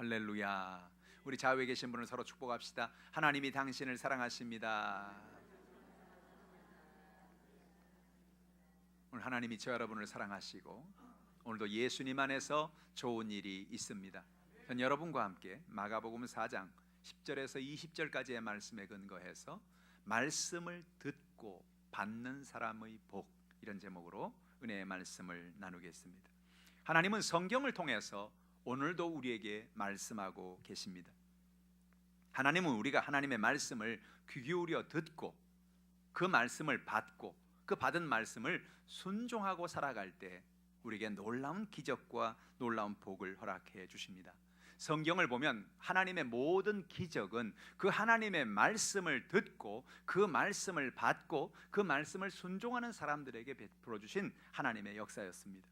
할렐루야. 우리 좌우에 계신 분을 서로 축복합시다. 하나님이 당신을 사랑하십니다. 오늘 하나님이 저 여러분을 사랑하시고 오늘도 예수님 안에서 좋은 일이 있습니다. 전 여러분과 함께 마가복음 4장 10절에서 20절까지의 말씀에 근거해서 말씀을 듣고 받는 사람의 복, 이런 제목으로 은혜의 말씀을 나누겠습니다. 하나님은 성경을 통해서 오늘도 우리에게 말씀하고 계십니다. 하나님은 우리가 하나님의 말씀을 귀 기울여 듣고 그 말씀을 받고 그 받은 말씀을 순종하고 살아갈 때 우리에게 놀라운 기적과 놀라운 복을 허락해 주십니다. 성경을 보면 하나님의 모든 기적은 그 하나님의 말씀을 듣고 그 말씀을 받고 그 말씀을 순종하는 사람들에게 베풀어 주신 하나님의 역사였습니다.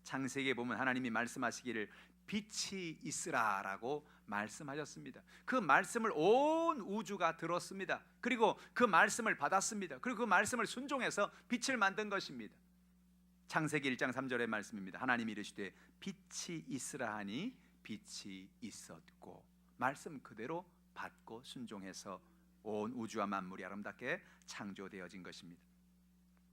창세기에 보면 하나님이 말씀하시기를 빛이 있으라라고 말씀하셨습니다. 그 말씀을 온 우주가 들었습니다. 그리고 그 말씀을 받았습니다. 그리고 그 말씀을 순종해서 빛을 만든 것입니다. 창세기 1장 3절의 말씀입니다. 하나님이 이르시되 빛이 있으라 하니 빛이 있었고, 말씀 그대로 받고 순종해서 온 우주와 만물이 아름답게 창조되어진 것입니다.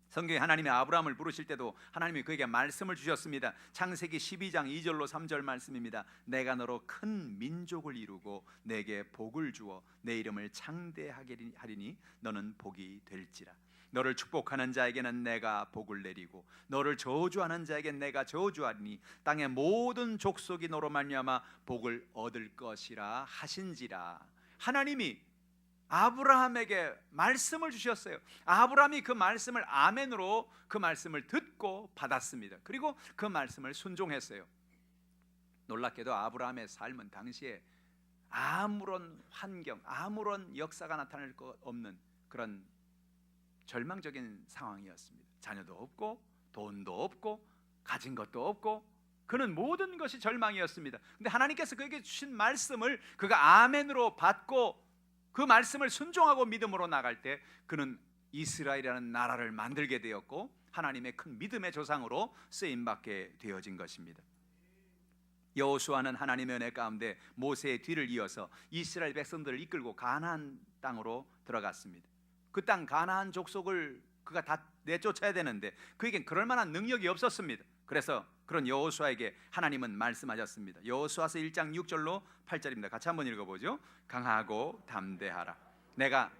성경에 하나님이 아브라함을 부르실 때도 하나님이 그에게 말씀을 주셨습니다. 창세기 12장 2절로 3절 말씀입니다. 내가 너로 큰 민족을 이루고 내게 복을 주어 내 이름을 창대하게 하리니 너는 복이 될지라. 너를 축복하는 자에게는 내가 복을 내리고 너를 저주하는 자에게는 내가 저주하리니 땅의 모든 족속이 너로 말미암아 복을 얻을 것이라 하신지라. 하나님이 아브라함에게 말씀을 주셨어요. 아브라함이 그 말씀을 아멘으로 그 말씀을 듣고 받았습니다. 그리고 그 말씀을 순종했어요. 놀랍게도 아브라함의 삶은 당시에 아무런 환경, 아무런 역사가 나타날 것 없는 그런 절망적인 상황이었습니다. 자녀도 없고 돈도 없고 가진 것도 없고 그는 모든 것이 절망이었습니다. 근데 하나님께서 그에게 주신 말씀을 그가 아멘으로 받고 그 말씀을 순종하고 믿음으로 나갈 때 그는 이스라엘이라는 나라를 만들게 되었고 하나님의 큰 믿음의 조상으로 쓰임받게 되어진 것입니다. 여호수아는 하나님의 은혜 가운데 모세의 뒤를 이어서 이스라엘 백성들을 이끌고 가나안 땅으로 들어갔습니다. 그 땅 가나안 족속을 그가 다 내쫓아야 되는데 그에겐 그럴 만한 능력이 없었습니다. 그래서 그런 여호수아에게 하나님은 말씀하셨습니다. 여호수아서 1장 6절로 8절입니다. 같이 한번 읽어보죠. 강하고 담대하라. 내가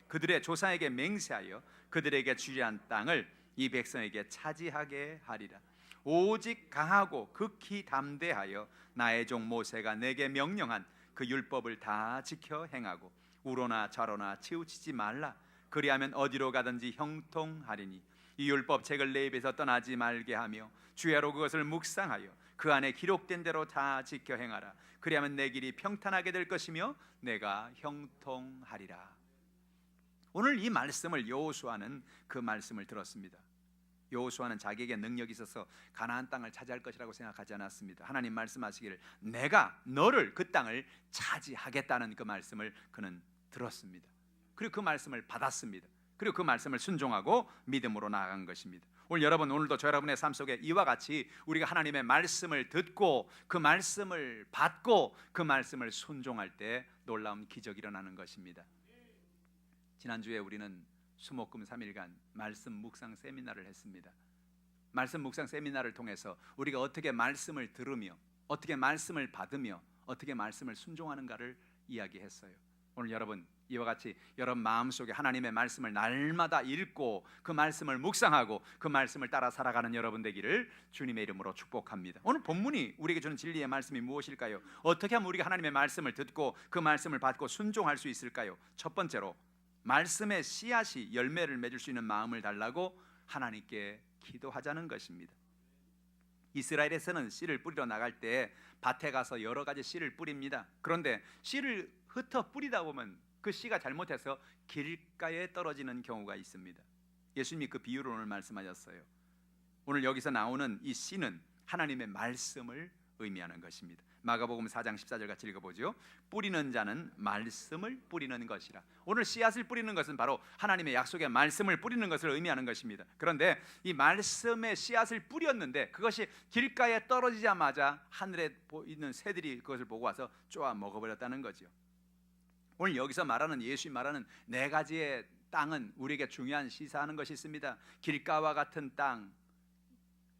그들의 조상에게 맹세하여 그들에게 주리한 땅을 이 백성에게 차지하게 하리라. 오직 강하고 극히 담대하여 나의 종 모세가 내게 명령한 그 율법을 다 지켜 행하고 우로나 좌로나 치우치지 말라. 그리하면 어디로 가든지 형통하리니 이 율법책을 내 입에서 떠나지 말게 하며 주야로 그것을 묵상하여 그 안에 기록된 대로 다 지켜 행하라. 그리하면 내 길이 평탄하게 될 것이며 내가 형통하리라. 오늘 이 말씀을 여호수아는 그 말씀을 들었습니다. 여호수아는 자기에게 능력이 있어서 가나안 땅을 차지할 것이라고 생각하지 않았습니다. 하나님 말씀하시기를 내가 너를 그 땅을 차지하겠다는 그 말씀을 그는 들었습니다. 그리고 그 말씀을 받았습니다. 그리고 그 말씀을 순종하고 믿음으로 나아간 것입니다. 오늘 여러분, 오늘도 저 여러분의 삶 속에 이와 같이 우리가 하나님의 말씀을 듣고 그 말씀을 받고 그 말씀을 순종할 때 놀라운 기적이 일어나는 것입니다. 지난주에 우리는 수목금 3일간 말씀 묵상 세미나를 했습니다. 말씀 묵상 세미나를 통해서 우리가 어떻게 말씀을 들으며 어떻게 말씀을 받으며 어떻게 말씀을 순종하는가를 이야기했어요. 오늘 여러분, 이와 같이 여러분 마음속에 하나님의 말씀을 날마다 읽고 그 말씀을 묵상하고 그 말씀을 따라 살아가는 여러분 되기를 주님의 이름으로 축복합니다. 오늘 본문이 우리에게 주는 진리의 말씀이 무엇일까요? 어떻게 하면 우리가 하나님의 말씀을 듣고 그 말씀을 받고 순종할 수 있을까요? 첫 번째로 말씀의 씨앗이 열매를 맺을 수 있는 마음을 달라고 하나님께 기도하자는 것입니다. 이스라엘에서는 씨를 뿌리러 나갈 때 밭에 가서 여러 가지 씨를 뿌립니다. 그런데 씨를 흩어 뿌리다 보면 그 씨가 잘못해서 길가에 떨어지는 경우가 있습니다. 예수님이 그 비유를 오늘 말씀하셨어요. 오늘 여기서 나오는 이 씨는 하나님의 말씀을 의미하는 것입니다. 마가복음 4장 14절 같이 읽어보죠. 뿌리는 자는 말씀을 뿌리는 것이라. 오늘 씨앗을 뿌리는 것은 바로 하나님의 약속의 말씀을 뿌리는 것을 의미하는 것입니다. 그런데 이 말씀의 씨앗을 뿌렸는데 그것이 길가에 떨어지자마자 하늘에 있는 새들이 그것을 보고 와서 쪼아 먹어버렸다는 거죠. 오늘 여기서 말하는, 예수님 말하는 네 가지의 땅은 우리에게 중요한 시사하는 것이 있습니다. 길가와 같은 땅,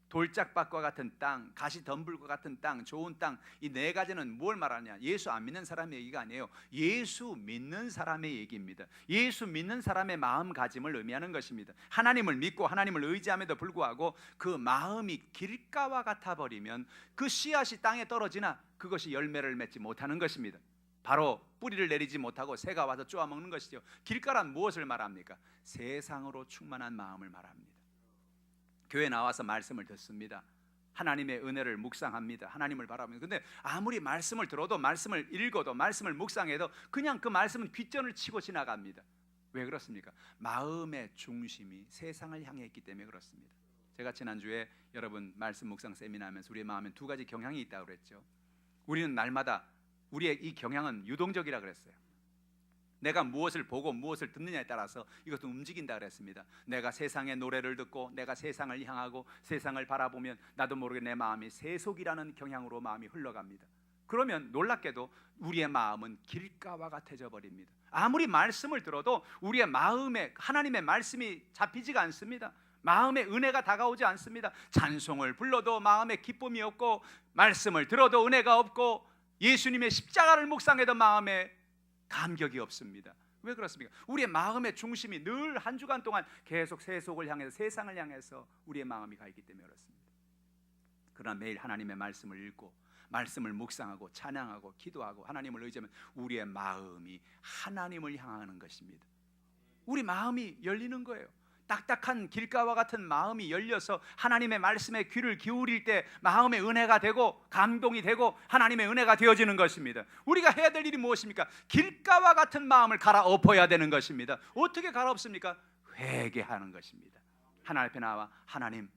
돌짝밭과 같은 땅, 가시덤불과 같은 땅, 좋은 땅, 이 네 가지는 뭘 말하냐? 예수 안 믿는 사람의 얘기가 아니에요. 예수 믿는 사람의 얘기입니다. 예수 믿는 사람의 마음가짐을 의미하는 것입니다. 하나님을 믿고 하나님을 의지함에도 불구하고 그 마음이 길가와 같아 버리면 그 씨앗이 땅에 떨어지나 그것이 열매를 맺지 못하는 것입니다. 바로 뿌리를 내리지 못하고 새가 와서 쪼아먹는 것이죠. 길가란 무엇을 말합니까? 세상으로 충만한 마음을 말합니다. 교회 나와서 말씀을 듣습니다. 하나님의 은혜를 묵상합니다. 하나님을 바라봅니다. 근데 아무리 말씀을 들어도, 말씀을 읽어도, 말씀을 묵상해도 그냥 그 말씀은 귓전을 치고 지나갑니다. 왜 그렇습니까? 마음의 중심이 세상을 향해 있기 때문에 그렇습니다. 제가 지난주에 여러분 말씀 묵상 세미나 하면서 우리의 마음에 두 가지 경향이 있다고 그랬죠. 우리는 날마다 우리의 이 경향은 유동적이라 그랬어요. 내가 무엇을 보고 무엇을 듣느냐에 따라서 이것도 움직인다 그랬습니다. 내가 세상의 노래를 듣고 내가 세상을 향하고 세상을 바라보면 나도 모르게 내 마음이 세속이라는 경향으로 마음이 흘러갑니다. 그러면 놀랍게도 우리의 마음은 길가와 같아져 버립니다. 아무리 말씀을 들어도 우리의 마음에 하나님의 말씀이 잡히지가 않습니다. 마음에 은혜가 다가오지 않습니다. 찬송을 불러도 마음에 기쁨이 없고, 말씀을 들어도 은혜가 없고, 예수님의 십자가를 묵상해도 마음에 감격이 없습니다. 왜 그렇습니까? 우리의 마음의 중심이 늘 한 주간 동안 계속 세속을 향해서, 세상을 향해서 우리의 마음이 가 있기 때문에 그렇습니다. 그러나 매일 하나님의 말씀을 읽고 말씀을 묵상하고 찬양하고 기도하고 하나님을 의지하면 우리의 마음이 하나님을 향하는 것입니다. 우리 마음이 열리는 거예요. 딱딱한 길가와 같은 마음이 열려서 하나님의 말씀에 귀를 기울일 때 마음의 은혜가 되고 감동이 되고 하나님의 은혜가 되어지는 것입니다. 우리가 해야 될 일이 무엇입니까? 길가와 같은 마음을 갈아엎어야 되는 것입니다. 어떻게 갈아엎습니까? 회개하는 것입니다. 하나님 앞에 나와, 하나님,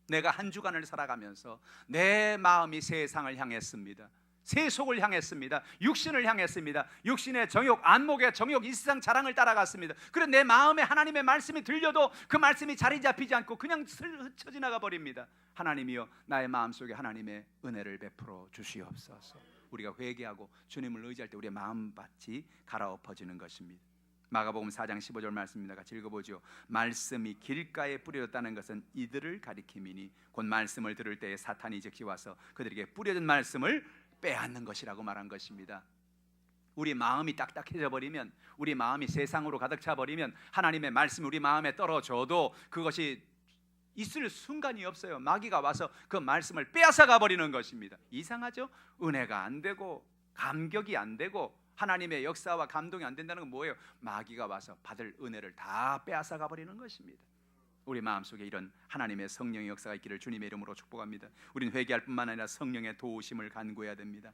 내가 한 주간을 살아가면서 내 마음이 세상을 향했습니다. 세속을 향했습니다. 육신을 향했습니다. 육신의 정욕, 안목의 정욕, 이 세상 자랑을 따라갔습니다. 그런데 내 마음에 하나님의 말씀이 들려도 그 말씀이 자리 잡히지 않고 그냥 스쳐 지나가 버립니다. 하나님이여, 나의 마음속에 하나님의 은혜를 베풀어 주시옵소서. 우리가 회개하고 주님을 의지할 때 우리의 마음밭이 갈아엎어지는 것입니다. 마가복음 4장 15절 말씀입니다. 같이 읽어보죠. 말씀이 길가에 뿌려졌다는 것은 이들을 가리킴이니 곧 말씀을 들을 때에 사탄이 즉시 와서 그들에게 뿌려진 말씀을 빼앗는 것이라고 말한 것입니다. 우리 마음이 딱딱해져 버리면, 우리 마음이 세상으로 가득 차 버리면 하나님의 말씀이 우리 마음에 떨어져도 그것이 있을 순간이 없어요. 마귀가 와서 그 말씀을 빼앗아가 버리는 것입니다. 이상하죠? 은혜가 안 되고 감격이 안 되고 하나님의 역사와 감동이 안 된다는 건 뭐예요? 마귀가 와서 받을 은혜를 다 빼앗아가 버리는 것입니다. 우리 마음속에 이런 하나님의 성령의 역사가 있기를 주님의 이름으로 축복합니다. 우리는 회개할 뿐만 아니라 성령의 도우심을 간구해야 됩니다.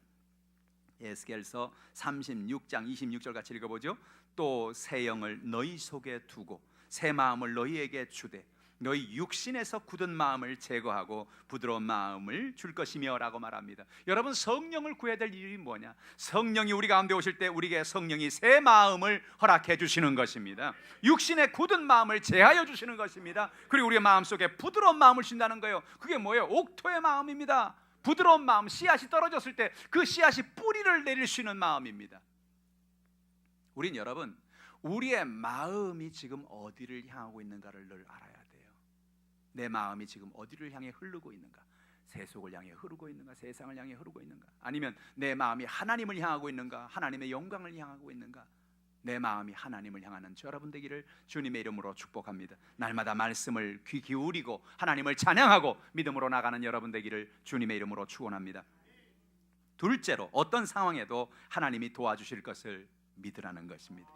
에스겔서 36장 26절 같이 읽어보죠. 또 새 영을 너희 속에 두고 새 마음을 너희에게 주되 너희 육신에서 굳은 마음을 제거하고 부드러운 마음을 줄 것이며 라고 말합니다. 여러분, 성령을 구해야 될 일이 뭐냐? 성령이 우리 가운데 오실 때 우리에게 성령이 새 마음을 허락해 주시는 것입니다. 육신의 굳은 마음을 제하여 주시는 것입니다. 그리고 우리의 마음속에 부드러운 마음을 주신다는 거예요. 그게 뭐예요? 옥토의 마음입니다. 부드러운 마음, 씨앗이 떨어졌을 때 그 씨앗이 뿌리를 내릴 수 있는 마음입니다. 우린 여러분, 우리의 마음이 지금 어디를 향하고 있는가를 늘 알아야 돼요. 내 마음이 지금 어디를 향해 흐르고 있는가? 세속을 향해 흐르고 있는가? 세상을 향해 흐르고 있는가? 아니면 내 마음이 하나님을 향하고 있는가? 하나님의 영광을 향하고 있는가? 내 마음이 하나님을 향하는 여러분 되기를 주님의 이름으로 축복합니다. 날마다 말씀을 귀 기울이고 하나님을 찬양하고 믿음으로 나가는 여러분 되기를 주님의 이름으로 축원합니다. 둘째로, 어떤 상황에도 하나님이 도와주실 것을 믿으라는 것입니다.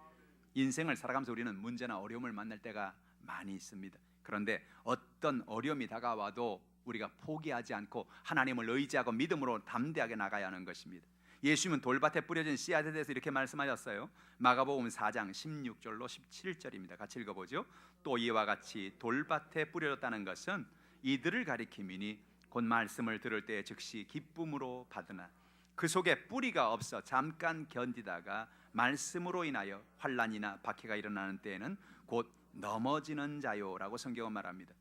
인생을 살아가면서 우리는 문제나 어려움을 만날 때가 많이 있습니다. 그런데 어떤 어려움이 다가와도 우리가 포기하지 않고 하나님을 의지하고 믿음으로 담대하게 나가야 하는 것입니다. 예수님은 돌밭에 뿌려진 씨앗에 대해서 이렇게 말씀하셨어요. 마가복음 4장 16절로 17절입니다. 같이 읽어보죠. 또 이와 같이 돌밭에 뿌려졌다는 것은 이들을 가리킴이니 곧 말씀을 들을 때 즉시 기쁨으로 받으나 그 속에 뿌리가 없어 잠깐 견디다가 말씀으로 인하여 환난이나 박해가 일어나는 때에는 곧 넘어지는 자요라고 성경은 말합니다.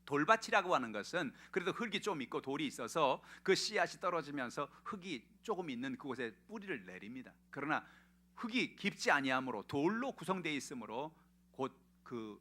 돌밭이라고 하는 것은 그래도 흙이 좀 있고 돌이 있어서 그 씨앗이 떨어지면서 흙이 조금 있는 그곳에 뿌리를 내립니다. 그러나 흙이 깊지 아니하므로 돌로 구성되어 있으므로 곧 그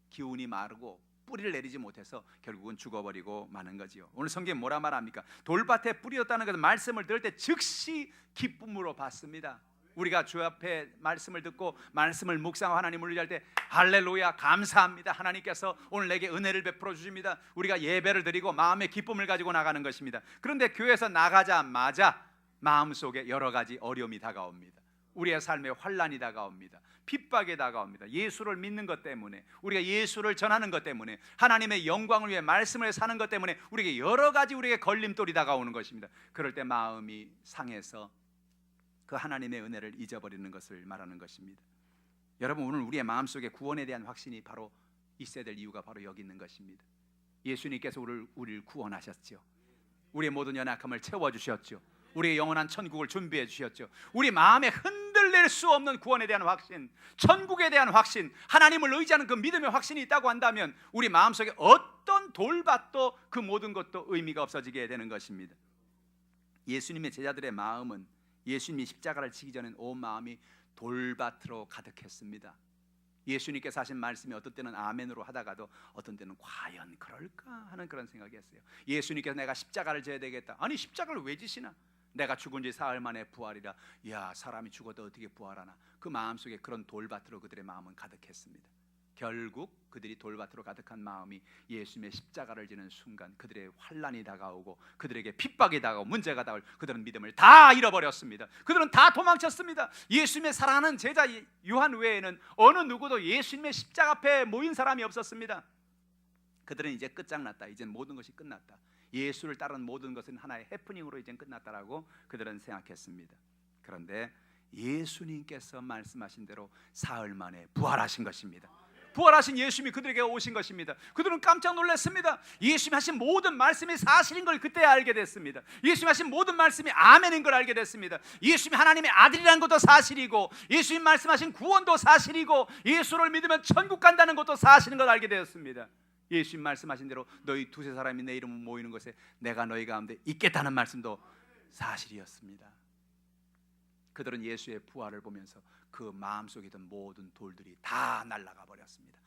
기운이 마르고 뿌리를 내리지 못해서 결국은 죽어버리고 마는 거지요. 오늘 성경에 뭐라 말합니까? 돌밭에 뿌리였다는 것은 말씀을 들을 때 즉시 기쁨으로 받습니다. 우리가 주 앞에 말씀을 듣고 말씀을 묵상하고 하나님을 의지할 때 할렐루야 감사합니다. 하나님께서 오늘 내게 은혜를 베풀어 주십니다. 우리가 예배를 드리고 마음의 기쁨을 가지고 나가는 것입니다. 그런데 교회에서 나가자마자 마음속에 여러 가지 어려움이 다가옵니다. 우리의 삶에 환난이 다가옵니다. 핍박이 다가옵니다. 예수를 믿는 것 때문에, 우리가 예수를 전하는 것 때문에, 하나님의 영광을 위해 말씀을 사는 것 때문에 우리에게 여러 가지 우리에게 걸림돌이 다가오는 것입니다. 그럴 때 마음이 상해서 그 하나님의 은혜를 잊어버리는 것을 말하는 것입니다. 여러분, 오늘 우리의 마음속에 구원에 대한 확신이 바로 있어야 될 이유가 바로 여기 있는 것입니다. 예수님께서 우리를 구원하셨죠. 우리의 모든 연약함을 채워주셨죠. 우리의 영원한 천국을 준비해 주셨죠. 우리 마음에 흔들릴 수 없는 구원에 대한 확신, 천국에 대한 확신, 하나님을 의지하는 그 믿음의 확신이 있다고 한다면 우리 마음속에 어떤 돌밭도 그 모든 것도 의미가 없어지게 되는 것입니다. 예수님의 제자들의 마음은 예수님이 십자가를 지기 전엔 온 마음이 돌밭으로 가득했습니다. 예수님께서 하신 말씀이 어떤 때는 아멘으로 하다가도 어떤 때는 과연 그럴까 하는 그런 생각이 했어요. 예수님께서 내가 십자가를 져야 되겠다. 아니 십자가를 왜 지시나? 내가 죽은 지 사흘 만에 부활이라. 야, 사람이 죽어도 어떻게 부활하나? 그 마음속에 그런 돌밭으로 그들의 마음은 가득했습니다. 결국 그들이 돌밭으로 가득한 마음이 예수님의 십자가를 지는 순간 그들의 환난이 다가오고 그들에게 핍박이 다가오고 문제가 다가오고 그들은 믿음을 다 잃어버렸습니다. 그들은 다 도망쳤습니다. 예수님의 사랑하는 제자 요한 외에는 어느 누구도 예수님의 십자가 앞에 모인 사람이 없었습니다. 그들은 이제 끝장났다. 이제 모든 것이 끝났다. 예수를 따른 모든 것은 하나의 해프닝으로 이제 끝났다라고 그들은 생각했습니다. 그런데 예수님께서 말씀하신 대로 사흘 만에 부활하신 것입니다. 부활하신 예수님이 그들에게 오신 것입니다. 그들은 깜짝 놀랐습니다. 예수님이 하신 모든 말씀이 사실인 걸 그때 알게 됐습니다. 예수님이 하신 모든 말씀이 아멘인 걸 알게 됐습니다. 예수님이 하나님의 아들이라는 것도 사실이고 예수님 말씀하신 구원도 사실이고 예수를 믿으면 천국 간다는 것도 사실인 걸 알게 되었습니다. 예수님 말씀하신 대로 너희 두세 사람이 내 이름으로 모이는 것에 내가 너희 가운데 있겠다는 말씀도 사실이었습니다. 그들은 예수의 부활을 보면서 그 마음속에 있던 모든 돌들이 다 날아가 버렸습니다.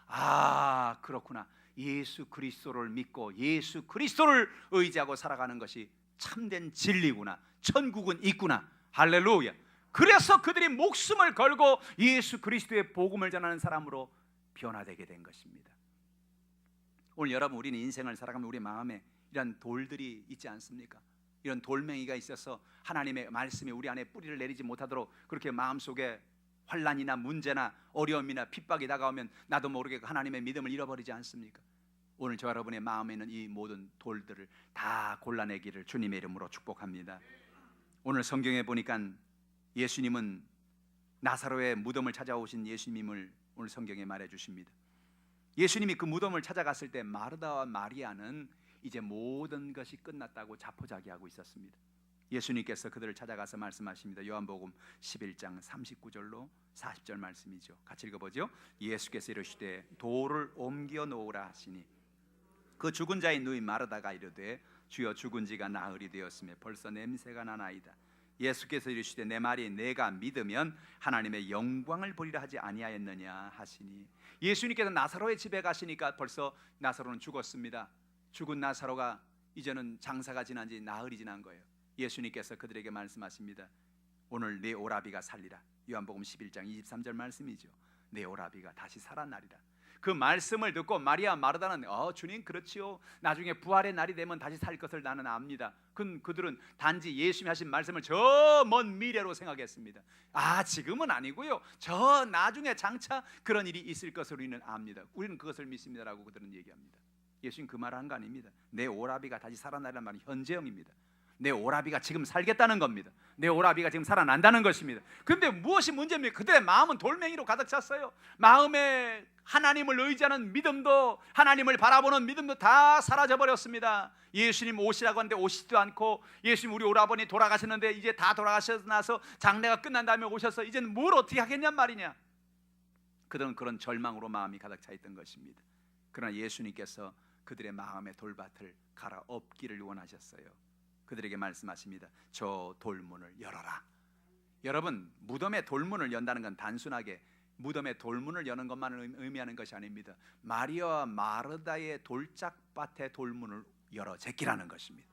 아, 그렇구나. 예수 그리스도를 믿고 예수 그리스도를 의지하고 살아가는 것이 참된 진리구나. 천국은 있구나. 할렐루야. 그래서 그들이 목숨을 걸고 예수 그리스도의 복음을 전하는 사람으로 변화되게 된 것입니다. 오늘 여러분, 우리는 인생을 살아가면 우리 마음에 이런 돌들이 있지 않습니까? 이런 돌멩이가 있어서 하나님의 말씀이 우리 안에 뿌리를 내리지 못하도록 그렇게 마음속에 환난이나 문제나 어려움이나 핍박이 다가오면 나도 모르게 하나님의 믿음을 잃어버리지 않습니까? 오늘 저 여러분의 마음에 있는 이 모든 돌들을 다 골라내기를 주님의 이름으로 축복합니다. 오늘 성경에 보니까 예수님은 나사로의 무덤을 찾아오신 예수님을 오늘 성경에 말해 주십니다. 예수님이 그 무덤을 찾아갔을 때 마르다와 마리아는 이제 모든 것이 끝났다고 자포자기하고 있었습니다. 예수님께서 그들을 찾아가서 말씀하십니다. 요한복음 11장 39절로 40절 말씀이죠. 같이 읽어보죠. 예수께서 이르시되 돌을 옮겨 놓으라 하시니 그 죽은 자의 누이 마르다가 이르되 주여 죽은 지가 나흘이 되었으며 벌써 냄새가 나나이다. 예수께서 이르시되 내 말이 내가 믿으면 하나님의 영광을 보리라 하지 아니하였느냐 하시니 예수님께서 나사로의 집에 가시니까 벌써 나사로는 죽었습니다. 죽은 나사로가 이제는 장사가 지난 지 나흘이 지난 거예요. 예수님께서 그들에게 말씀하십니다. 오늘 내 오라비가 살리라. 요한복음 11장 23절 말씀이죠. 내 오라비가 다시 살아나리라. 그 말씀을 듣고 마리아 마르다는 주님 그렇지요. 나중에 부활의 날이 되면 다시 살 것을 나는 압니다. 그들은 단지 예수님이 하신 말씀을 저 먼 미래로 생각했습니다. 지금은 아니고요. 저 나중에 장차 그런 일이 있을 것을 우리는 압니다. 우리는 그것을 믿습니다라고 그들은 얘기합니다. 예수님 그 말을 한 거 아닙니다. 내 오라비가 다시 살아나리라는 말은 현재형입니다. 내 오라비가 지금 살겠다는 겁니다. 내 오라비가 지금 살아난다는 것입니다. 그런데 무엇이 문제입니까? 그들의 마음은 돌멩이로 가득 찼어요. 마음에 하나님을 의지하는 믿음도, 하나님을 바라보는 믿음도 다 사라져 버렸습니다. 예수님 오시라고 하는데 오시지도 않고, 예수님 우리 오라버니 돌아가셨는데 이제 다 돌아가셔서 나서 장례가 끝난 다음에 오셔서 이제는 뭘 어떻게 하겠냔 말이냐. 그들은 그런 절망으로 마음이 가득 차 있던 것입니다. 그러나 예수님께서 그들의 마음의 돌밭을 갈아엎기를 원하셨어요. 그들에게 말씀하십니다. 저 돌문을 열어라. 여러분, 무덤의 돌문을 연다는 건 단순하게 무덤의 돌문을 여는 것만을 의미하는 것이 아닙니다. 마리아와 마르다의 돌짝밭의 돌문을 열어 제끼라는 것입니다.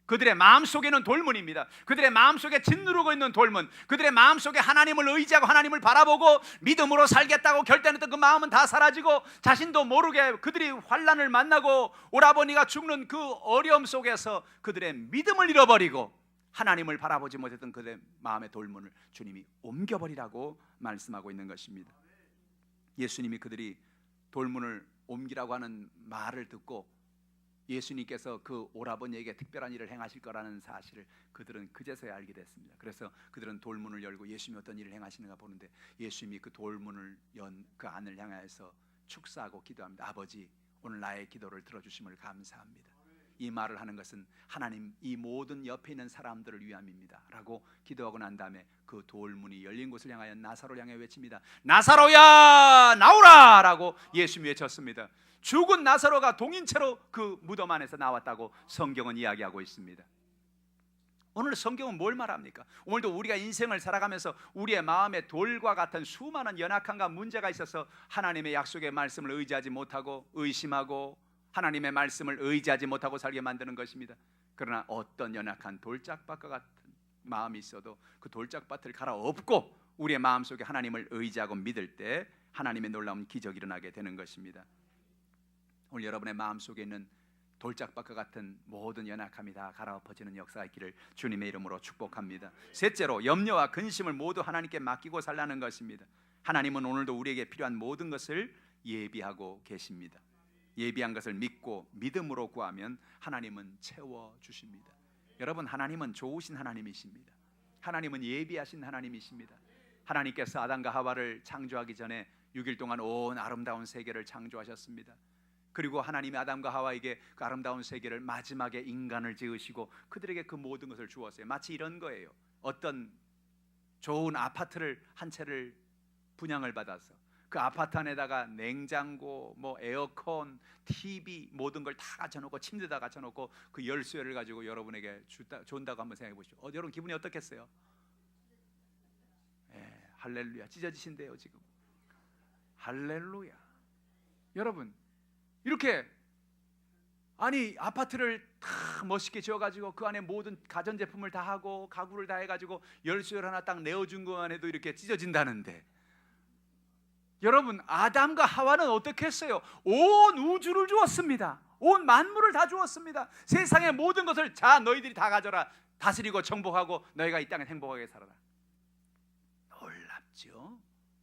그들의 마음속에는 돌문입니다. 그들의 마음속에 짓누르고 있는 돌문, 그들의 마음속에 하나님을 의지하고 하나님을 바라보고 믿음으로 살겠다고 결단했던 그 마음은 다 사라지고, 자신도 모르게 그들이 환난을 만나고 오라버니가 죽는 그 어려움 속에서 그들의 믿음을 잃어버리고 하나님을 바라보지 못했던 그들의 마음의 돌문을 주님이 옮겨버리라고 말씀하고 있는 것입니다. 예수님이 그들이 돌문을 옮기라고 하는 말을 듣고 예수님께서 그 오라버니에게 특별한 일을 행하실 거라는 사실을 그들은 그제서야 알게 됐습니다. 그래서 그들은 돌문을 열고 예수님이 어떤 일을 행하시는가 보는데, 예수님이 그 돌문을 연 그 안을 향하여서 축사하고 기도합니다. 아버지, 오늘 나의 기도를 들어주심을 감사합니다. 이 말을 하는 것은 하나님, 이 모든 옆에 있는 사람들을 위함입니다 라고 기도하고 난 다음에 그 돌문이 열린 곳을 향하여 나사로를 향해 외칩니다. 나사로야 나오라 라고 예수님이 외쳤습니다. 죽은 나사로가 동인체로 그 무덤 안에서 나왔다고 성경은 이야기하고 있습니다. 오늘 성경은 뭘 말합니까? 오늘도 우리가 인생을 살아가면서 우리의 마음에 돌과 같은 수많은 연약함과 문제가 있어서 하나님의 약속의 말씀을 의지하지 못하고 의심하고 하나님의 말씀을 의지하지 못하고 살게 만드는 것입니다. 그러나 어떤 연약한 돌짝밭과 같은 마음이 있어도 그 돌짝밭을 갈아엎고 우리의 마음속에 하나님을 의지하고 믿을 때 하나님의 놀라운 기적이 일어나게 되는 것입니다. 오늘 여러분의 마음속에 있는 돌짝밭과 같은 모든 연약함이 다 갈아엎어지는 역사가 있기를 주님의 이름으로 축복합니다. 셋째로, 염려와 근심을 모두 하나님께 맡기고 살라는 것입니다. 하나님은 오늘도 우리에게 필요한 모든 것을 예비하고 계십니다. 예비한 것을 믿고 믿음으로 구하면 하나님은 채워주십니다. 여러분, 하나님은 좋으신 하나님이십니다. 하나님은 예비하신 하나님이십니다. 하나님께서 아담과 하와를 창조하기 전에 6일 동안 온 아름다운 세계를 창조하셨습니다. 그리고 하나님이 아담과 하와에게 그 아름다운 세계를 마지막에 인간을 지으시고 그들에게 그 모든 것을 주었어요. 마치 이런 거예요. 어떤 좋은 아파트를 한 채를 분양을 받아서 그 아파트 안에다가 냉장고, 뭐 에어컨, TV 모든 걸 다 갖춰놓고 침대다 갖춰놓고 그 열쇠를 가지고 여러분에게 준다고 한번 생각해 보십시오. 여러분 기분이 어떻겠어요? 할렐루야, 찢어지신대요 지금. 할렐루야. 여러분, 이렇게 아니 아파트를 다 멋있게 지어가지고 그 안에 모든 가전제품을 다 하고 가구를 다 해가지고 열쇠를 하나 딱 내어준 것만 해도 이렇게 찢어진다는데, 여러분, 아담과 하와는 어떻게 했어요? 온 우주를 주었습니다. 온 만물을 다 주었습니다. 세상의 모든 것을 자 너희들이 다 가져라, 다스리고 정복하고 너희가 이 땅에 행복하게 살아라. 놀랍죠?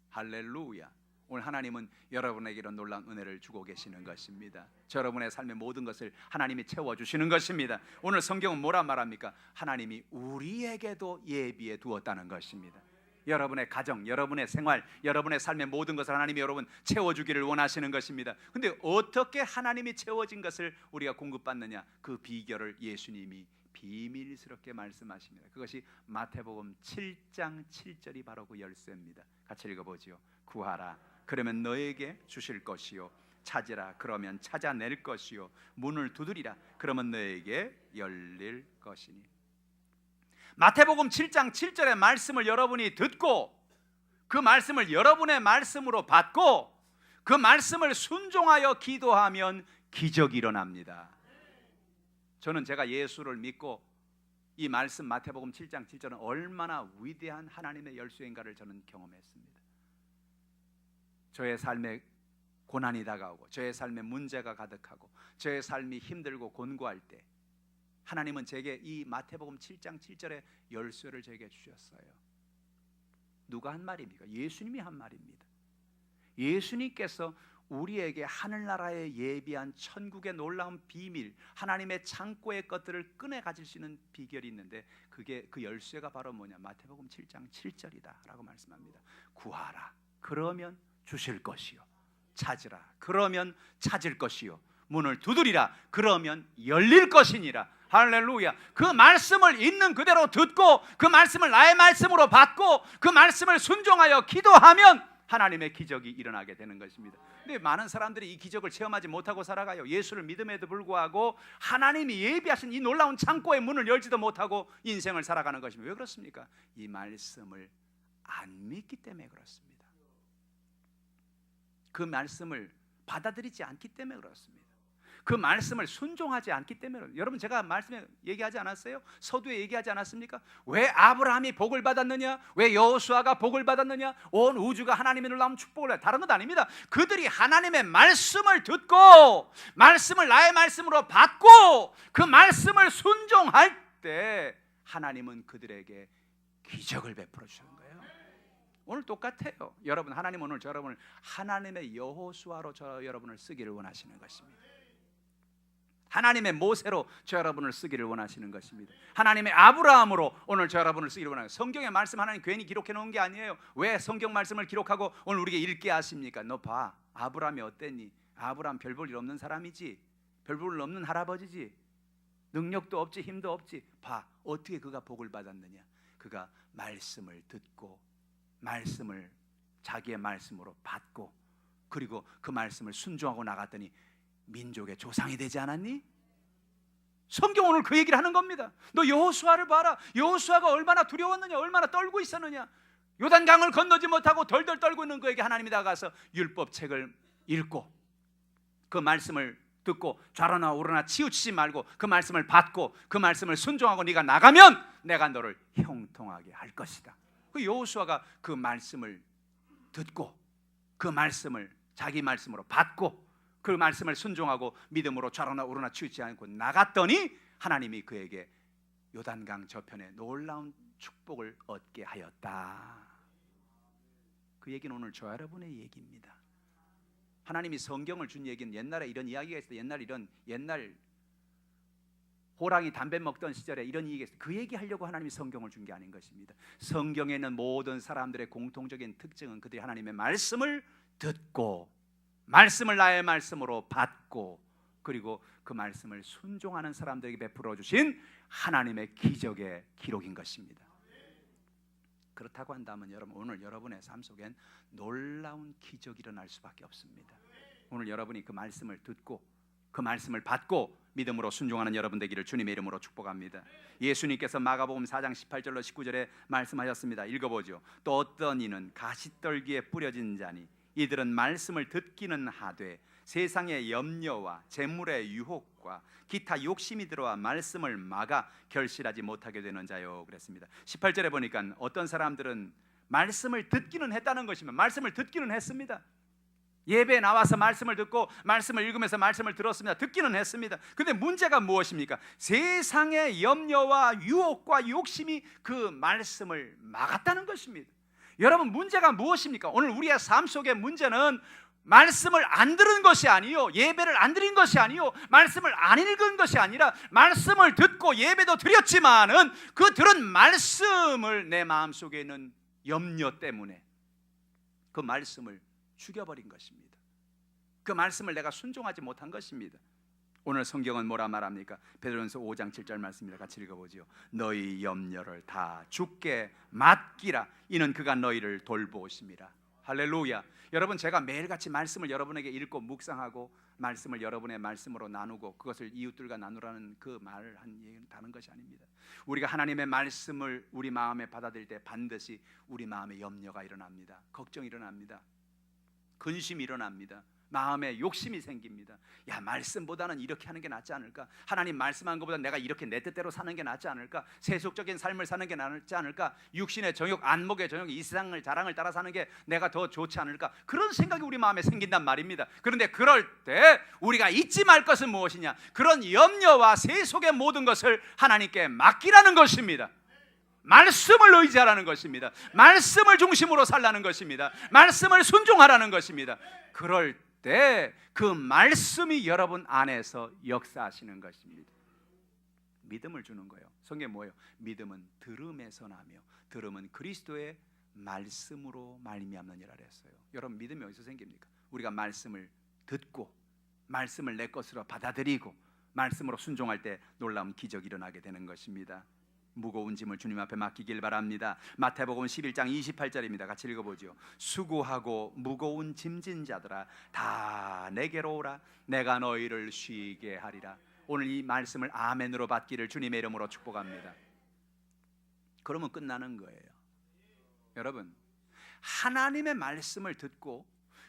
할렐루야. 오늘 하나님은 여러분에게 이런 놀라운 은혜를 주고 계시는 것입니다. 여러분의 삶의 모든 것을 하나님이 채워주시는 것입니다. 오늘 성경은 뭐라 말합니까? 하나님이 우리에게도 예비해 두었다는 것입니다. 여러분의 가정, 여러분의 생활, 여러분의 삶의 모든 것을 하나님이 여러분 채워주기를 원하시는 것입니다. 근데 어떻게 하나님이 채워진 것을 우리가 공급받느냐? 그 비결을 예수님이 비밀스럽게 말씀하십니다. 그것이 마태복음 7장 7절이 바로 그 열쇠입니다. 같이 읽어보지요. 구하라, 그러면 너에게 주실 것이요, 찾으라, 그러면 찾아낼 것이요, 문을 두드리라, 그러면 너에게 열릴 것이니. 마태복음 7장 7절의 말씀을 여러분이 듣고 그 말씀을 여러분의 말씀으로 받고 그 말씀을 순종하여 기도하면 기적이 일어납니다. 저는 제가 예수를 믿고 이 말씀 마태복음 7장 7절은 얼마나 위대한 하나님의 열쇠인가를 저는 경험했습니다. 저의 삶에 고난이 다가오고 저의 삶에 문제가 가득하고 저의 삶이 힘들고 곤고할 때 하나님은 제게 이 마태복음 7장 7절의 열쇠를 제게 주셨어요. 누가 한 말입니까? 예수님이 한 말입니다. 예수님께서 우리에게 하늘나라에 예비한 천국의 놀라운 비밀, 하나님의 창고의 것들을 꺼내 가질 수 있는 비결이 있는데 그게 그 열쇠가 바로 뭐냐? 마태복음 7장 7절이다 라고 말씀합니다. 구하라, 그러면 주실 것이요, 찾으라 그러면 찾을 것이요 문을 두드리라 그러면 열릴 것이니라. 할렐루야. 그 말씀을 있는 그대로 듣고 그 말씀을 나의 말씀으로 받고 그 말씀을 순종하여 기도하면 하나님의 기적이 일어나게 되는 것입니다. 근데 많은 사람들이 이 기적을 체험하지 못하고 살아가요. 예수를 믿음에도 불구하고 하나님이 예비하신 이 놀라운 창고의 문을 열지도 못하고 인생을 살아가는 것입니다. 왜 그렇습니까? 이 말씀을 안 믿기 때문에 그렇습니다. 그 말씀을 받아들이지 않기 때문에 그렇습니다. 그 말씀을 순종하지 않기 때문에. 여러분 제가 말씀에 얘기하지 않았어요? 서두에 얘기하지 않았습니까? 왜 아브라함이 복을 받았느냐? 왜 여호수아가 복을 받았느냐? 온 우주가 하나님의 놀라운 축복을 해. 다른 것 아닙니다. 그들이 하나님의 말씀을 듣고 말씀을 나의 말씀으로 받고 그 말씀을 순종할 때 하나님은 그들에게 기적을 베풀어 주시는 거예요. 오늘 똑같아요. 여러분 하나님 오늘 저 여러분을 하나님의 여호수아로 저 여러분을 쓰기를 원하시는 것입니다. 하나님의 모세로 저 여러분을 쓰기를 원하시는 것입니다. 하나님의 아브라함으로 오늘 저 여러분을 쓰기를 원하는. 성경의 말씀 하나님 괜히 기록해 놓은 게 아니에요. 왜 성경 말씀을 기록하고 오늘 우리에게 읽게 하십니까? 너 봐, 아브라함이 어땠니? 아브라함 별 볼 일 없는 사람이지, 별 볼 일 없는 할아버지지, 능력도 없지 힘도 없지. 봐, 어떻게 그가 복을 받았느냐? 그가 말씀을 듣고 말씀을 자기의 말씀으로 받고 그리고 그 말씀을 순종하고 나갔더니 민족의 조상이 되지 않았니? 성경 오늘 그 얘기를 하는 겁니다. 너 여호수아를 봐라. 여호수아가 얼마나 두려웠느냐, 얼마나 떨고 있었느냐. 요단강을 건너지 못하고 덜덜 떨고 있는 그에게 하나님이 다가가서 율법책을 읽고 그 말씀을 듣고 좌로나 우로나 치우치지 말고 그 말씀을 받고 그 말씀을 순종하고 네가 나가면 내가 너를 형통하게 할 것이다. 그 여호수아가 그 말씀을 듣고 그 말씀을 자기 말씀으로 받고 그 말씀을 순종하고 믿음으로 좌로나 우로나 치우치지 않고 나갔더니 하나님이 그에게 요단강 저편에 놀라운 축복을 얻게 하였다. 그 얘기는 오늘 저 여러분의 얘기입니다. 하나님이 성경을 준 얘기는 옛날에 이런 이야기가 있어요. 옛날 호랑이 담배 먹던 시절에 이런 얘기가 있어요. 그 얘기하려고 하나님이 성경을 준 게 아닌 것입니다. 성경에 있는 모든 사람들의 공통적인 특징은 그들이 하나님의 말씀을 듣고 말씀을 나의 말씀으로 받고 그리고 그 말씀을 순종하는 사람들에게 베풀어 주신 하나님의 기적의 기록인 것입니다. 그렇다고 한다면 여러분 오늘 여러분의 삶 속엔 놀라운 기적이 일어날 수밖에 없습니다. 오늘 여러분이 그 말씀을 듣고 그 말씀을 받고 믿음으로 순종하는 여러분 되기를 주님의 이름으로 축복합니다. 예수님께서 마가복음 4장 18절로 19절에 말씀하셨습니다. 읽어보죠. 또 어떤 이는 가시떨기에 뿌려진 자니 이들은 말씀을 듣기는 하되 세상의 염려와 재물의 유혹과 기타 욕심이 들어와 말씀을 막아 결실하지 못하게 되는 자요 그랬습니다. 18절에 보니까 어떤 사람들은 말씀을 듣기는 했다는 것이면 말씀을 듣기는 했습니다. 예배에 나와서 말씀을 듣고 말씀을 읽으면서 말씀을 들었습니다. 듣기는 했습니다. 근데 문제가 무엇입니까? 세상의 염려와 유혹과 욕심이 그 말씀을 막았다는 것입니다. 여러분 문제가 무엇입니까? 오늘 우리의 삶 속의 문제는 말씀을 안 들은 것이 아니요 예배를 안 드린 것이 아니요 말씀을 안 읽은 것이 아니라 말씀을 듣고 예배도 드렸지만은 그 들은 말씀을 내 마음속에 있는 염려 때문에 그 말씀을 죽여버린 것입니다. 그 말씀을 내가 순종하지 못한 것입니다. 오늘 성경은 뭐라 말합니까? 베드로전서 5장 7절 말씀입니다. 같이 읽어보지요. 너희 염려를 다 주께 맡기라. 이는 그가 너희를 돌보심이라. 할렐루야. 여러분 제가 매일같이 말씀을 여러분에게 읽고 묵상하고 말씀을 여러분의 말씀으로 나누고 그것을 이웃들과 나누라는 그 말을 한 얘기는 다른 것이 아닙니다. 우리가 하나님의 말씀을 우리 마음에 받아들일 때 반드시 우리 마음에 염려가 일어납니다. 걱정이 일어납니다. 근심이 일어납니다. 마음에 욕심이 생깁니다. 야 말씀보다는 이렇게 하는 게 낫지 않을까? 하나님 말씀한 것보다 내가 이렇게 내 뜻대로 사는 게 낫지 않을까? 세속적인 삶을 사는 게 낫지 않을까? 육신의 정욕, 안목의 정욕, 이 세상을 자랑을 따라 사는 게 내가 더 좋지 않을까? 그런 생각이 우리 마음에 생긴단 말입니다. 그런데 그럴 때 우리가 잊지 말 것은 무엇이냐? 그런 염려와 세속의 모든 것을 하나님께 맡기라는 것입니다. 말씀을 의지하라는 것입니다. 말씀을 중심으로 살라는 것입니다. 말씀을 순종하라는 것입니다. 그럴 때 그 말씀이 여러분 안에서 역사하시는 것입니다. 믿음을 주는 거예요. 성경에 뭐예요? 믿음은 들음에서 나며 들음은 그리스도의 말씀으로 말미암느니라 그랬어요. 여러분 믿음이 어디서 생깁니까? 우리가 말씀을 듣고 말씀을 내 것으로 받아들이고 말씀으로 순종할 때 놀라운 기적이 일어나게 되는 것입니다. 무거운 짐을 주님 앞에 맡기길 바랍니다. 마태복음 11장 28절입니다. 같이 읽어보죠. 수고하고 무거운 짐진 자들아 다 내게로 오라. 내가 너희를 쉬게 하리라. 오늘 이 말씀을 아멘으로 받기를 주님의 이름으로 축복합니다. 그러면 끝나는 거예요. 여러분, 하나님의 말씀을 듣고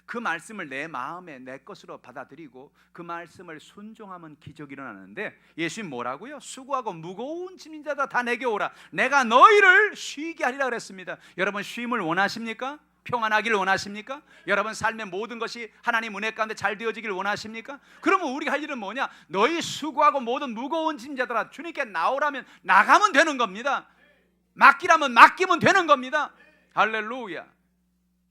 그 말씀을 내 마음에 내 것으로 받아들이고 그 말씀을 순종하면 기적이 일어나는데, 예수님 뭐라고요? 수고하고 무거운 짐진 자다 다 내게 오라. 내가 너희를 쉬게 하리라 그랬습니다. 여러분, 쉼을 원하십니까? 평안하기를 원하십니까? 여러분 삶의 모든 것이 하나님 은혜 가운데 잘 되어지기를 원하십니까? 그러면 우리가 할 일은 뭐냐? 너희 수고하고 모든 무거운 짐 자들아 주님께 나오라면 나가면 되는 겁니다. 맡기라면 맡기면 되는 겁니다. 할렐루야.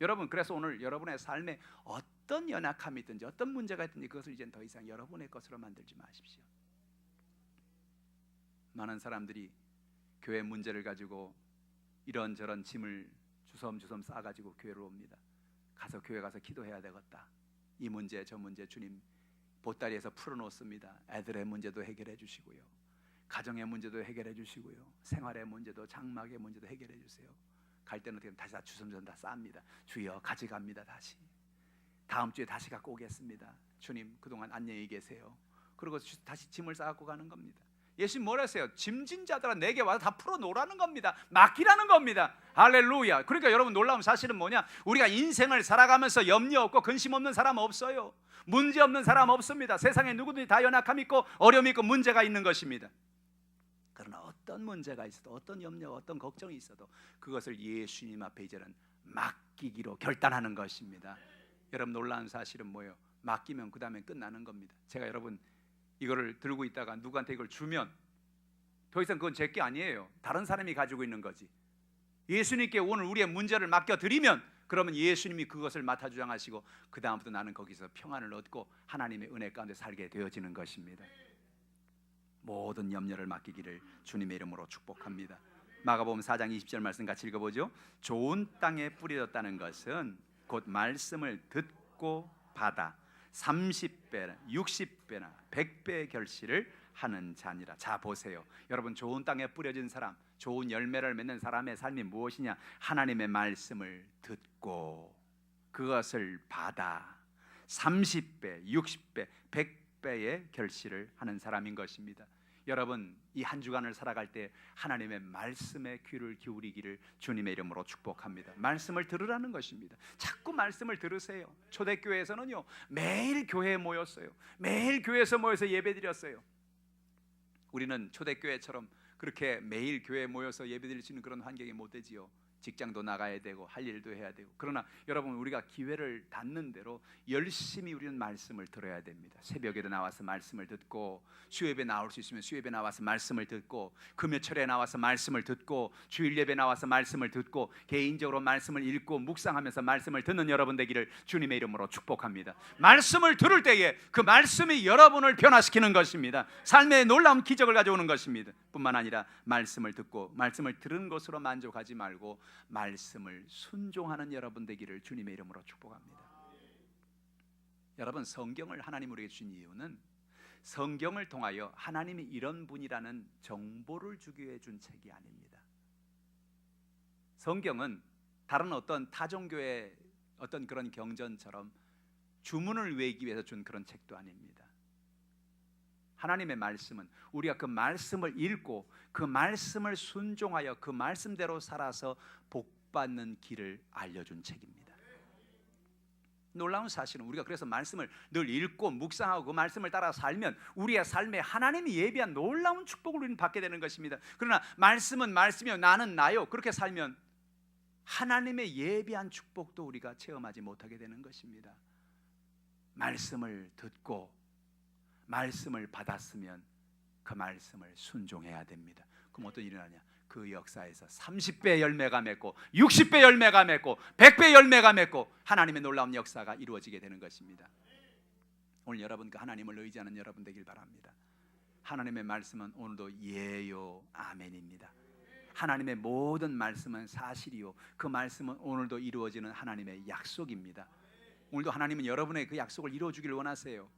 여러분, 그래서 오늘 여러분의 삶에 어떤 연약함이 있든지 어떤 문제가 있든지 그것을 이제 더 이상 여러분의 것으로 만들지 마십시오. 많은 사람들이 교회 문제를 가지고 이런저런 짐을 주섬주섬 싸가지고 교회로 옵니다. 가서 교회 가서 기도해야 되겠다. 이 문제 저 문제 주님 보따리에서 풀어놓습니다. 애들의 문제도 해결해 주시고요, 가정의 문제도 해결해 주시고요, 생활의 문제도 장막의 문제도 해결해 주세요. 갈 때는 어떻게 다시 다 주섬주섬 다 쌉니다. 주여 가져갑니다. 다시 다음 주에 다시 갖고 오겠습니다. 주님 그동안 안녕히 계세요. 그리고 다시 짐을 싸갖고 가는 겁니다. 예수님 뭐라 했어요? 짐진 자들아 내게 와서 다 풀어놓으라는 겁니다. 맡기라는 겁니다. 할렐루야. 그러니까 여러분, 놀라운 사실은 뭐냐? 우리가 인생을 살아가면서 염려 없고 근심 없는 사람 없어요. 문제 없는 사람 없습니다. 세상에 누구든지 다 연약함이 있고 어려움이 있고 문제가 있는 것입니다. 그러나 어떤 문제가 있어도 어떤 염려 어떤 걱정이 있어도 그것을 예수님 앞에 이제는 맡기기로 결단하는 것입니다. 여러분, 놀라운 사실은 뭐예요? 맡기면 그 다음에 끝나는 겁니다. 제가 여러분 이거를 들고 있다가 누구한테 이걸 주면 더 이상 그건 제 게 아니에요. 다른 사람이 가지고 있는 거지. 예수님께 오늘 우리의 문제를 맡겨드리면 그러면 예수님이 그것을 맡아 주장하시고 그 다음부터 나는 거기서 평안을 얻고 하나님의 은혜 가운데 살게 되어지는 것입니다. 모든 염려를 맡기기를 주님의 이름으로 축복합니다. 마가복음 4장 20절 말씀 같이 읽어보죠. 좋은 땅에 뿌려졌다는 것은 곧 말씀을 듣고 받아 30배나 60배나 100배의 결실을 하는 자니라. 자 보세요. 여러분, 좋은 땅에 뿌려진 사람, 좋은 열매를 맺는 사람의 삶이 무엇이냐? 하나님의 말씀을 듣고 그것을 받아 30배, 60배, 100배의 결실을 하는 사람인 것입니다. 여러분, 이 한 주간을 살아갈 때 하나님의 말씀에 귀를 기울이기를 주님의 이름으로 축복합니다. 말씀을 들으라는 것입니다. 자꾸 말씀을 들으세요. 초대교회에서는요 매일 교회에 모였어요. 매일 교회에서 모여서 예배드렸어요. 우리는 초대교회처럼 그렇게 매일 교회에 모여서 예배드릴 수 있는 그런 환경이 못 되지요. 직장도 나가야 되고 할 일도 해야 되고. 그러나 여러분, 우리가 기회를 닿는 대로 열심히 우리는 말씀을 들어야 됩니다. 새벽에도 나와서 말씀을 듣고, 수요예배 나올 수 있으면 수요예배 나와서 말씀을 듣고, 금요철에 나와서 말씀을 듣고, 주일 예배 나와서 말씀을 듣고, 개인적으로 말씀을 읽고 묵상하면서 말씀을 듣는 여러분 되기를 주님의 이름으로 축복합니다. 말씀을 들을 때에 그 말씀이 여러분을 변화시키는 것입니다. 삶의 놀라운 기적을 가져오는 것입니다. 뿐만 아니라 말씀을 듣고 말씀을 들은 것으로 만족하지 말고 말씀을 순종하는 여러분 되기를 주님의 이름으로 축복합니다. 여러분, 성경을 하나님 우리에게 주신 이유는 성경을 통하여 하나님이 이런 분이라는 정보를 주기 위해 준 책이 아닙니다. 성경은 다른 어떤 타종교의 어떤 그런 경전처럼 주문을 외우기 위해서 준 그런 책도 아닙니다. 하나님의 말씀은 우리가 그 말씀을 읽고 그 말씀을 순종하여 그 말씀대로 살아서 복받는 길을 알려준 책입니다. 놀라운 사실은 우리가 그래서 말씀을 늘 읽고 묵상하고 그 말씀을 따라 살면 우리의 삶에 하나님이 예비한 놀라운 축복을 우리는 받게 되는 것입니다. 그러나 말씀은 말씀이요 나는 나요, 그렇게 살면 하나님의 예비한 축복도 우리가 체험하지 못하게 되는 것입니다. 말씀을 듣고 말씀을 받았으면 그 말씀을 순종해야 됩니다. 그럼 어떤 일이 일어나냐? 그 역사에서 30배 열매가 맺고 60배 열매가 맺고 100배 열매가 맺고 하나님의 놀라운 역사가 이루어지게 되는 것입니다. 오늘 여러분 그 하나님을 의지하는 여러분 되길 바랍니다. 하나님의 말씀은 오늘도 예요 아멘입니다. 하나님의 모든 말씀은 사실이요 그 말씀은 오늘도 이루어지는 하나님의 약속입니다. 오늘도 하나님은 여러분의 그 약속을 이루어주길 원하세요.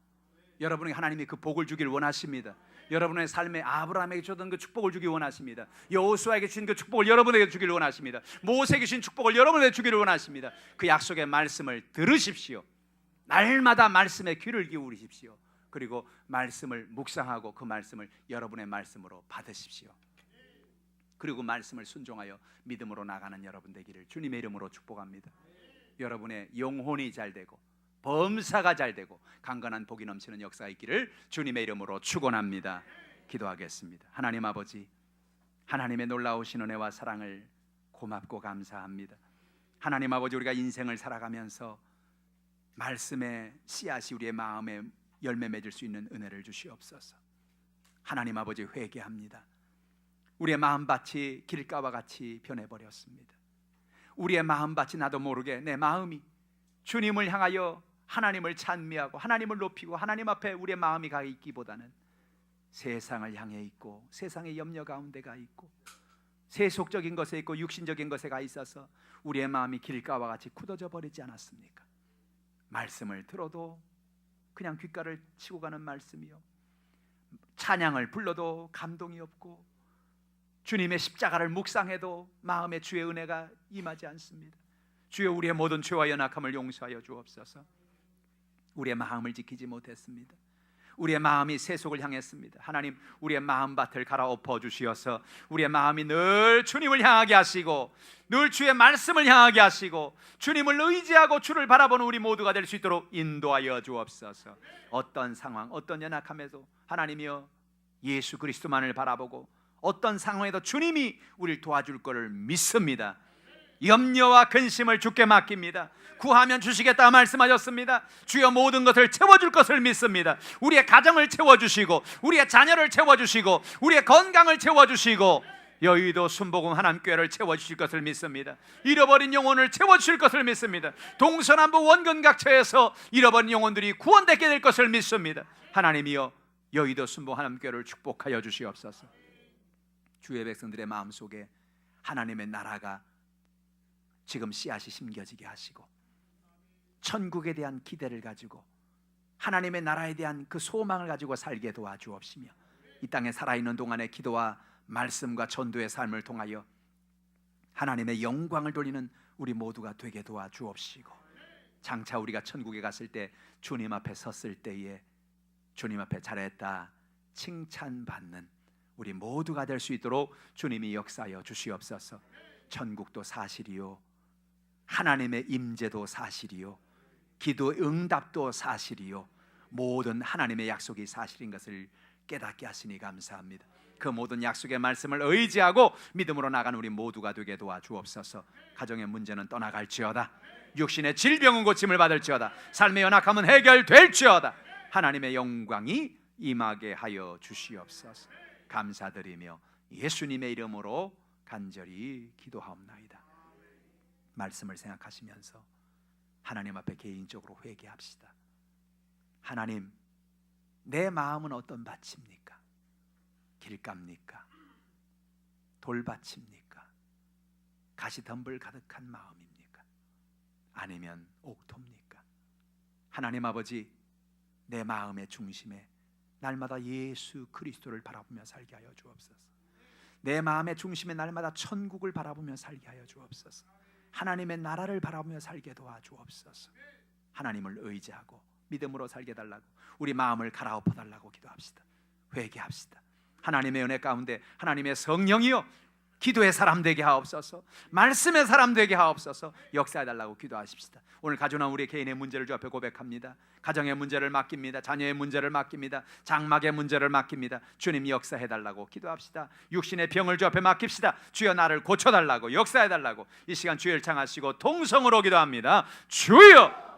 여러분에게 하나님이 그 복을 주길 원하십니다. 여러분의 삶에 아브라함에게 주던 그 축복을 주길 원하십니다. 여호수아에게 주신 그 축복을 여러분에게 주길 원하십니다. 모세에게 주신 축복을 여러분에게 주기를 원하십니다. 그 약속의 말씀을 들으십시오. 날마다 말씀에 귀를 기울이십시오. 그리고 말씀을 묵상하고 그 말씀을 여러분의 말씀으로 받으십시오. 그리고 말씀을 순종하여 믿음으로 나가는 여러분 되기를 주님의 이름으로 축복합니다. 여러분의 영혼이 잘되고 범사가 잘되고 강건한 복이 넘치는 역사가 있기를 주님의 이름으로 축원합니다. 기도하겠습니다. 하나님 아버지, 하나님의 놀라우신 은혜와 사랑을 고맙고 감사합니다. 하나님 아버지, 우리가 인생을 살아가면서 말씀의 씨앗이 우리의 마음에 열매 맺을 수 있는 은혜를 주시옵소서. 하나님 아버지, 회개합니다. 우리의 마음밭이 길가와 같이 변해버렸습니다. 우리의 마음밭이 나도 모르게 내 마음이 주님을 향하여 하나님을 찬미하고 하나님을 높이고 하나님 앞에 우리의 마음이 가 있기보다는 세상을 향해 있고 세상의 염려 가운데 가 있고 세속적인 것에 있고 육신적인 것에 가 있어서 우리의 마음이 길가와 같이 굳어져 버리지 않았습니까? 말씀을 들어도 그냥 귓가를 치고 가는 말씀이요, 찬양을 불러도 감동이 없고 주님의 십자가를 묵상해도 마음에 주의 은혜가 임하지 않습니다. 주여, 우리의 모든 죄와 연약함을 용서하여 주옵소서. 우리의 마음을 지키지 못했습니다. 우리의 마음이 세속을 향했습니다. 하나님, 우리의 마음밭을 갈아엎어 주시어서 우리의 마음이 늘 주님을 향하게 하시고 늘 주의 말씀을 향하게 하시고 주님을 의지하고 주를 바라보는 우리 모두가 될 수 있도록 인도하여 주옵소서. 어떤 상황, 어떤 연약함에도 하나님이여 예수 그리스도만을 바라보고 어떤 상황에도 주님이 우리를 도와줄 것을 믿습니다. 염려와 근심을 주께 맡깁니다. 구하면 주시겠다 말씀하셨습니다. 주여, 모든 것을 채워줄 것을 믿습니다. 우리의 가정을 채워주시고 우리의 자녀를 채워주시고 우리의 건강을 채워주시고 여의도 순복음 하나님교회를 채워주실 것을 믿습니다. 잃어버린 영혼을 채워주실 것을 믿습니다. 동서남북 원근각처에서 잃어버린 영혼들이 구원되게 될 것을 믿습니다. 하나님이여, 여의도 순복음 하나님교회를 축복하여 주시옵소서. 주의 백성들의 마음속에 하나님의 나라가 지금 씨앗이 심겨지게 하시고 천국에 대한 기대를 가지고 하나님의 나라에 대한 그 소망을 가지고 살게 도와주옵시며 이 땅에 살아있는 동안의 기도와 말씀과 전도의 삶을 통하여 하나님의 영광을 돌리는 우리 모두가 되게 도와주옵시고 장차 우리가 천국에 갔을 때 주님 앞에 섰을 때에 주님 앞에 잘했다 칭찬받는 우리 모두가 될 수 있도록 주님이 역사하여 주시옵소서. 천국도 사실이요, 하나님의 임재도 사실이요, 기도 응답도 사실이요, 모든 하나님의 약속이 사실인 것을 깨닫게 하시니 감사합니다. 그 모든 약속의 말씀을 의지하고 믿음으로 나가는 우리 모두가 되게 도와주옵소서. 가정의 문제는 떠나갈지어다, 육신의 질병은 고침을 받을지어다, 삶의 연약함은 해결될지어다, 하나님의 영광이 임하게 하여 주시옵소서. 감사드리며 예수님의 이름으로 간절히 기도하옵나이다. 말씀을 생각하시면서 하나님 앞에 개인적으로 회개합시다. 하나님, 내 마음은 어떤 밭입니까? 길갑니까? 돌밭입니까? 가시덤불 가득한 마음입니까? 아니면 옥토입니까? 하나님 아버지, 내 마음의 중심에 날마다 예수 그리스도를 바라보며 살게 하여 주옵소서. 내 마음의 중심에 날마다 천국을 바라보며 살게 하여 주옵소서. 하나님의 나라를 바라보며 살게 도와주옵소서. 하나님을 의지하고 믿음으로 살게 달라고, 우리 마음을 갈아엎어 달라고 기도합시다. 회개합시다. 하나님의 은혜 가운데 하나님의 성령이여 기도의 사람 되게 하옵소서, 말씀의 사람 되게 하옵소서. 역사해 달라고 기도하십시다. 오늘 가져온 우리 개인의 문제를 주 앞에 고백합니다. 가정의 문제를 맡깁니다. 자녀의 문제를 맡깁니다. 장막의 문제를 맡깁니다. 주님 역사해 달라고 기도합시다. 육신의 병을 주 앞에 맡깁시다. 주여, 나를 고쳐달라고, 역사해 달라고 이 시간 주의를 창하시고 동성으로 기도합니다. 주여,